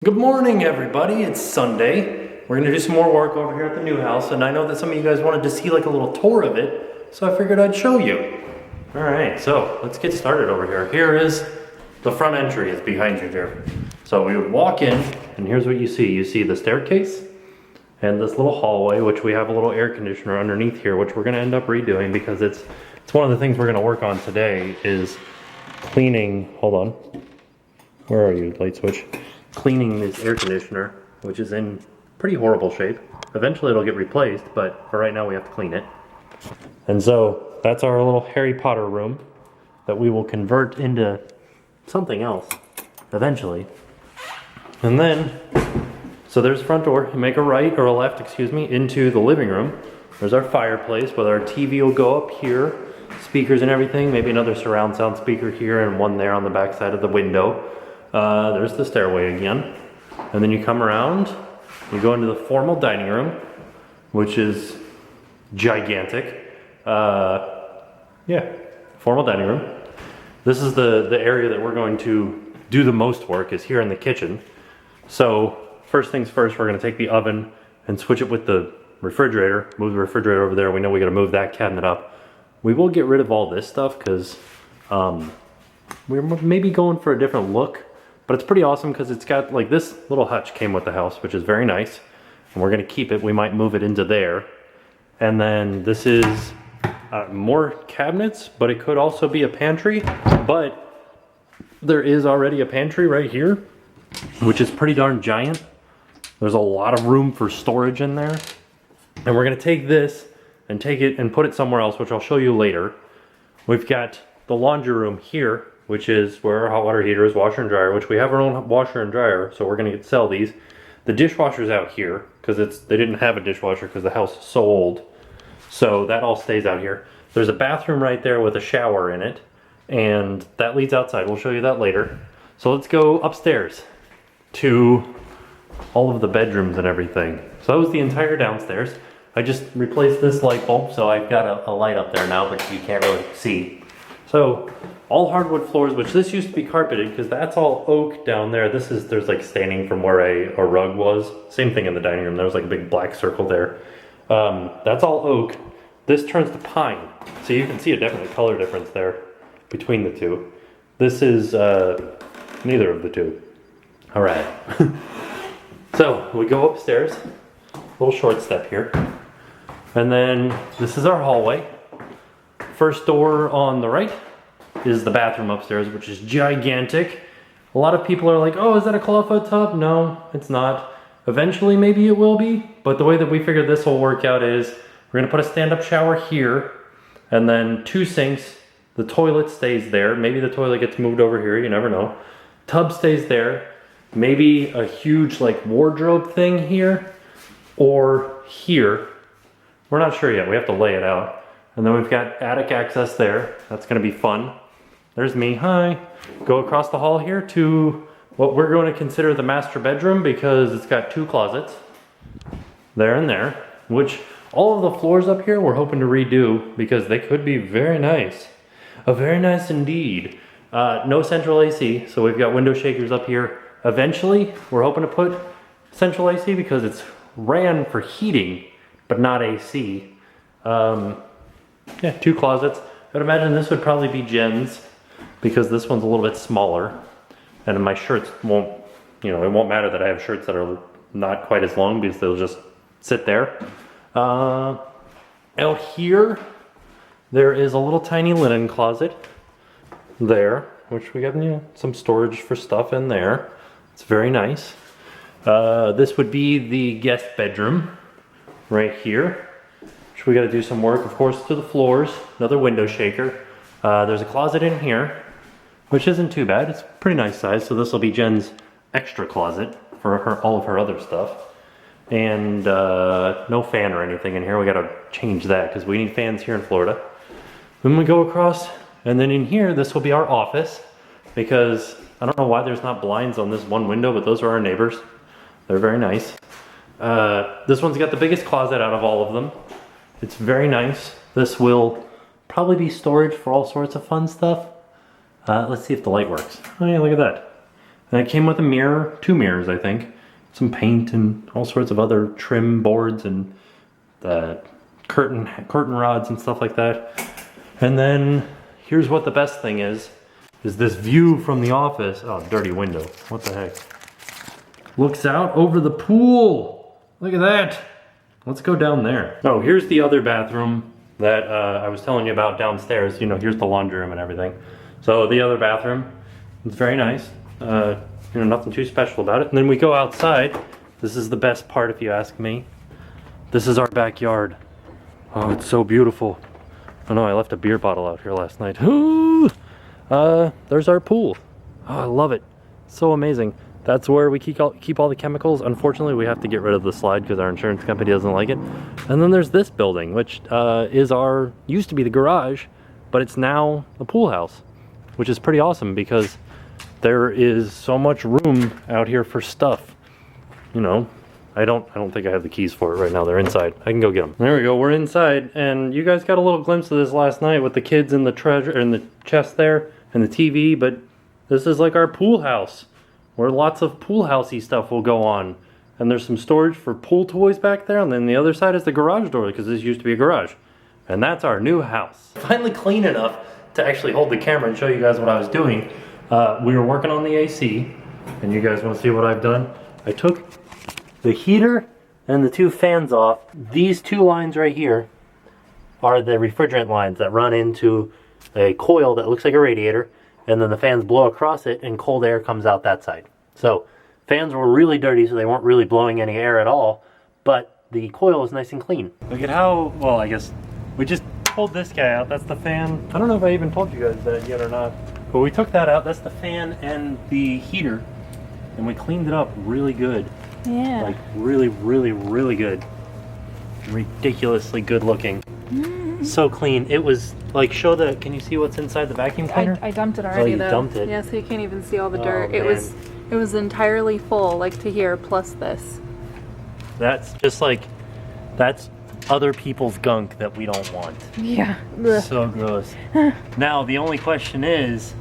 Good morning, everybody. It's Sunday. We're gonna do some more work over here at the new house, and I know that some of you guys wanted to see like a little tour of it, so I figured I'd show you. All right, so let's get started over here. Here is the front entry. It's behind you here. So we would walk in, and here's what you see. You see the staircase and this little hallway, which we have a little air conditioner underneath here, which we're gonna end up redoing because it's one of the things we're gonna work on today is cleaning. Hold on. Where are you, light switch? Cleaning this air conditioner, which is in pretty horrible shape. Eventually it'll get replaced, but for right now we have to clean it. And so that's our little Harry Potter room that we will convert into something else eventually. And then, so there's the front door. You make a right or a left, excuse me, into the living room. There's our fireplace where our TV will go up here, speakers and everything, maybe another surround sound speaker here and one there on the back side of the window. There's the stairway again, and then you come around, you go into the formal dining room, which is gigantic. Yeah, formal dining room. This is the area that we're going to do the most work, is here in the kitchen. So first things first, we're going to take the oven and switch it with the refrigerator, move the refrigerator over there. We know we got to move that cabinet up. We will get rid of all this stuff because we're maybe going for a different look. But it's pretty awesome because it's got like this little hutch came with the house, which is very nice. And we're gonna keep it. We might move it into there. And then this is more cabinets, but it could also be a pantry. But there is already a pantry right here, which is pretty darn giant. There's a lot of room for storage in there. And we're gonna take this and take it and put it somewhere else, which I'll show you later. We've got the laundry room here, which is where our hot water heater is, washer and dryer, which we have our own washer and dryer, so we're gonna sell these. The dishwasher's out here, because they didn't have a dishwasher because the house is so old. So that all stays out here. There's a bathroom right there with a shower in it, and that leads outside. We'll show you that later. So let's go upstairs to all of the bedrooms and everything. So that was the entire downstairs. I just replaced this light bulb, so I've got a light up there now, but you can't really see. So all hardwood floors, which this used to be carpeted because that's all oak down there. There's like staining from where a rug was. Same thing in the dining room. There was like a big black circle there. That's all oak. This turns to pine. So you can see a definite color difference there between the two. This is neither of the two. All right. So we go upstairs, little short step here. And then this is our hallway. First door on the right is the bathroom upstairs, which is gigantic. A lot of people are like, oh, is that a clawfoot tub? No, it's not. Eventually, maybe it will be, but the way that we figured this will work out is we're gonna put a stand-up shower here, and then 2 sinks. The toilet stays there. Maybe the toilet gets moved over here, you never know. Tub stays there. Maybe a huge like wardrobe thing here, or here. We're not sure yet, we have to lay it out. And then we've got attic access there. That's gonna be fun. There's me, hi. Go across the hall here to what we're going to consider the master bedroom because it's got 2 closets, there and there, which all of the floors up here we're hoping to redo because they could be very nice. Very nice indeed. No central AC, so we've got window shakers up here. Eventually, we're hoping to put central AC because it's ran for heating, but not AC. Yeah, 2 closets. I'd imagine this would probably be Jen's because this one's a little bit smaller. And my shirts won't, it won't matter that I have shirts that are not quite as long because they'll just sit there. Out here, there is a little tiny linen closet there, which we have some storage for stuff in there. It's very nice. This would be the guest bedroom right here. We got to do some work, of course, to the floors. Another window shaker. There's a closet in here, which isn't too bad. It's a pretty nice size. So this will be Jen's extra closet for all of her other stuff. And no fan or anything in here. We got to change that because we need fans here in Florida. Then we go across, and then in here, this will be our office because I don't know why there's not blinds on this one window, but those are our neighbors. They're very nice. This one's got the biggest closet out of all of them. It's very nice. This will probably be storage for all sorts of fun stuff. Let's see if the light works. Oh yeah, look at that. And it came with a mirror, 2 mirrors I think, some paint and all sorts of other trim boards and the curtain rods and stuff like that. And then here's what the best thing is this view from the office. Oh, dirty window. What the heck? Looks out over the pool. Look at that. Let's go down there. Oh, here's the other bathroom that I was telling you about downstairs. You know, here's the laundry room and everything. So the other bathroom, it's very nice. You know, nothing too special about it. And then we go outside. This is the best part if you ask me. This is our backyard. Oh, it's so beautiful. Oh no, I left a beer bottle out here last night. There's our pool. Oh, I love it. So amazing. That's where we keep all the chemicals. Unfortunately, we have to get rid of the slide because our insurance company doesn't like it. And then there's this building, which used to be the garage, but it's now the pool house, which is pretty awesome because there is so much room out here for stuff. You know, I don't think I have the keys for it right now. They're inside. I can go get them. There we go. We're inside, and you guys got a little glimpse of this last night with the kids in the chest there and the TV. But this is like our pool house, where lots of pool housey stuff will go on. And there's some storage for pool toys back there, and then the other side is the garage door because this used to be a garage. And that's our new house. Finally clean enough to actually hold the camera and show you guys what I was doing. We were working on the AC, and you guys want to see what I've done? I took the heater and the 2 fans off. These 2 lines right here are the refrigerant lines that run into a coil that looks like a radiator, and then the fans blow across it and cold air comes out that side. So fans were really dirty, so they weren't really blowing any air at all, but the coil is nice and clean. Look at how, well, I guess we just pulled this guy out. That's the fan. I don't know if I even told you guys that yet or not, but we took that out. That's the fan and the heater, and we cleaned it up really good. Yeah. Like really, really, really good. Ridiculously good looking. So clean. It was like, can you see what's inside the vacuum cleaner? I dumped it already, you though. Dumped it. Yeah, so you can't even see all the dirt. Man. It was entirely full, like to here, plus this. That's just like, that's other people's gunk that we don't want. Yeah. So gross. Now, the only question is,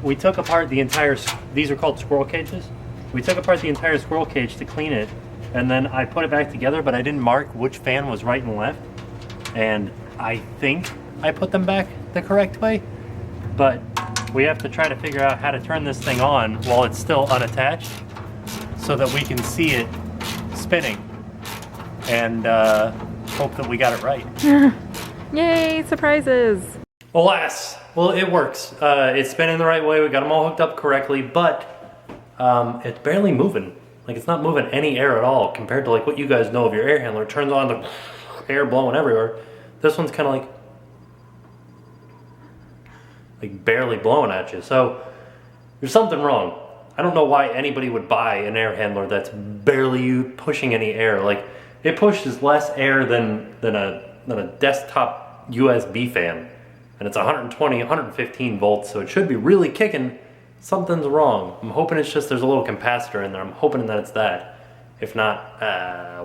we took apart the entire, these are called squirrel cages. We took apart the entire squirrel cage to clean it, and then I put it back together, but I didn't mark which fan was right and left. And I think I put them back the correct way, but we have to try to figure out how to turn this thing on while it's still unattached so that we can see it spinning and hope that we got it right. Yay, surprises! Alas, well, it works. It's spinning the right way. We got them all hooked up correctly, but it's barely moving. Like, it's not moving any air at all compared to like what you guys know of your air handler. It turns on, the air blowing everywhere. This one's kind of like barely blowing at you. So there's something wrong. I don't know why anybody would buy an air handler that's barely pushing any air. Like, it pushes less air than a desktop USB fan, and it's 120, 115 volts, so it should be really kicking. Something's wrong. I'm hoping it's just there's a little capacitor in there. I'm hoping that it's that. If not,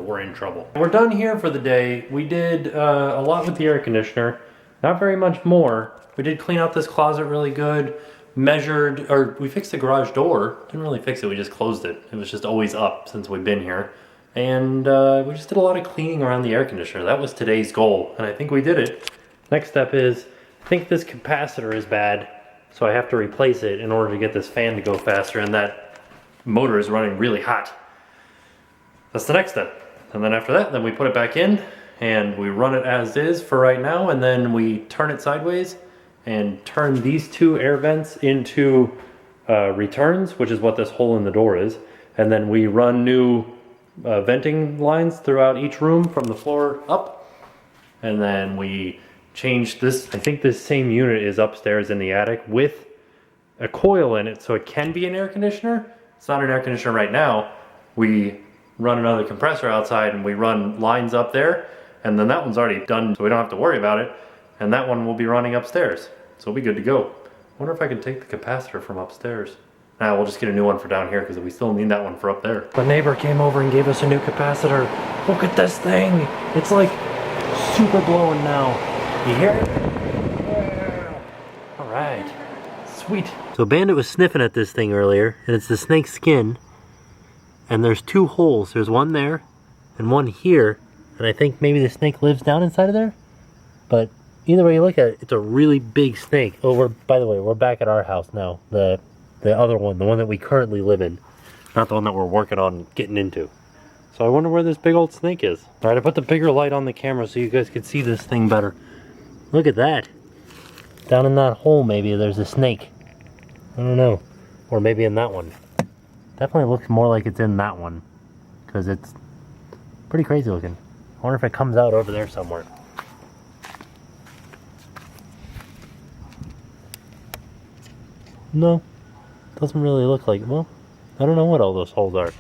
we're in trouble. We're done here for the day. We did a lot with the air conditioner. Not very much more. We did clean out this closet really good. We fixed the garage door. Didn't really fix it, we just closed it. It was just always up since we've been here. And we just did a lot of cleaning around the air conditioner. That was today's goal, and I think we did it. Next step is, I think this capacitor is bad, so I have to replace it in order to get this fan to go faster, and that motor is running really hot. That's the next step. And then after that, then we put it back in, and we run it as is for right now, and then we turn it sideways, and turn these 2 air vents into returns, which is what this hole in the door is. And then we run new venting lines throughout each room from the floor up. And then we change this. I think this same unit is upstairs in the attic with a coil in it, so it can be an air conditioner. It's not an air conditioner right now. We run another compressor outside and we run lines up there, and then that one's already done, so we don't have to worry about it. And that one will be running upstairs, so we'll be good to go. I wonder if I can take the capacitor from upstairs. Nah, we'll just get a new one for down here because we still need that one for up there. The neighbor came over and gave us a new capacitor. Look at this thing. It's like super blowing now. You hear it? All right. Sweet. So Bandit was sniffing at this thing earlier, and it's the snake's skin. And there's 2 holes. There's one there and one here. And I think maybe the snake lives down inside of there. But either way you look at it, it's a really big snake. Oh, by the way, we're back at our house now. The other one, the one that we currently live in. Not the one that we're working on getting into. So I wonder where this big old snake is. All right, I put the bigger light on the camera so you guys can see this thing better. Look at that. Down in that hole maybe there's a snake. I don't know. Or maybe in that one. Definitely looks more like it's in that one. Because it's pretty crazy looking. I wonder if it comes out over there somewhere. No. Doesn't really look like, well, I don't know what all those holes are.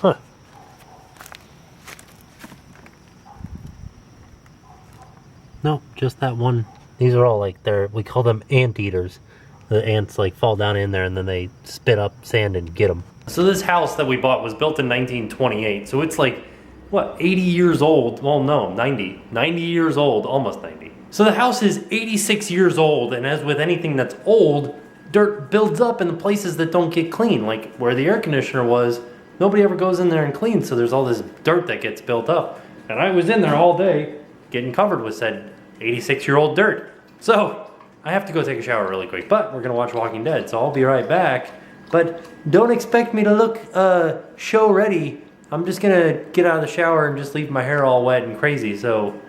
Huh. No, just that one. These are all like, we call them anteaters. The ants like fall down in there and then they spit up sand and get them. So this house that we bought was built in 1928. So it's like, what, 80 years old? Well, no, 90. 90 years old, almost 90. So the house is 86 years old, and as with anything that's old, dirt builds up in the places that don't get clean. Like where the air conditioner was, nobody ever goes in there and cleans, so there's all this dirt that gets built up. And I was in there all day getting covered with said 86-year-old dirt. So I have to go take a shower really quick, but we're gonna watch Walking Dead, so I'll be right back. But don't expect me to look show ready. I'm just gonna get out of the shower and just leave my hair all wet and crazy, so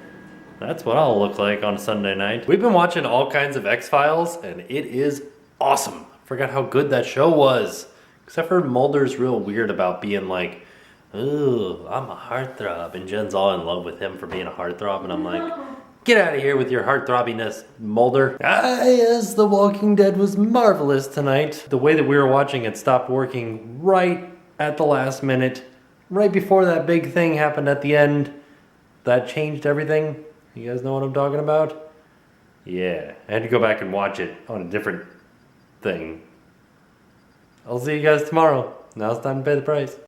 that's what I'll look like on a Sunday night. We've been watching all kinds of X-Files, and it is awesome. Forgot how good that show was. Except for Mulder's real weird about being like, ooh, I'm a heartthrob, and Jen's all in love with him for being a heartthrob, and I'm like, get out of here with your heartthrobiness, Mulder. Ah, yes, The Walking Dead was marvelous tonight. The way that we were watching it stopped working right at the last minute. Right before that big thing happened at the end. That changed everything. You guys know what I'm talking about? Yeah, I had to go back and watch it on a different thing. I'll see you guys tomorrow. Now it's time to pay the price.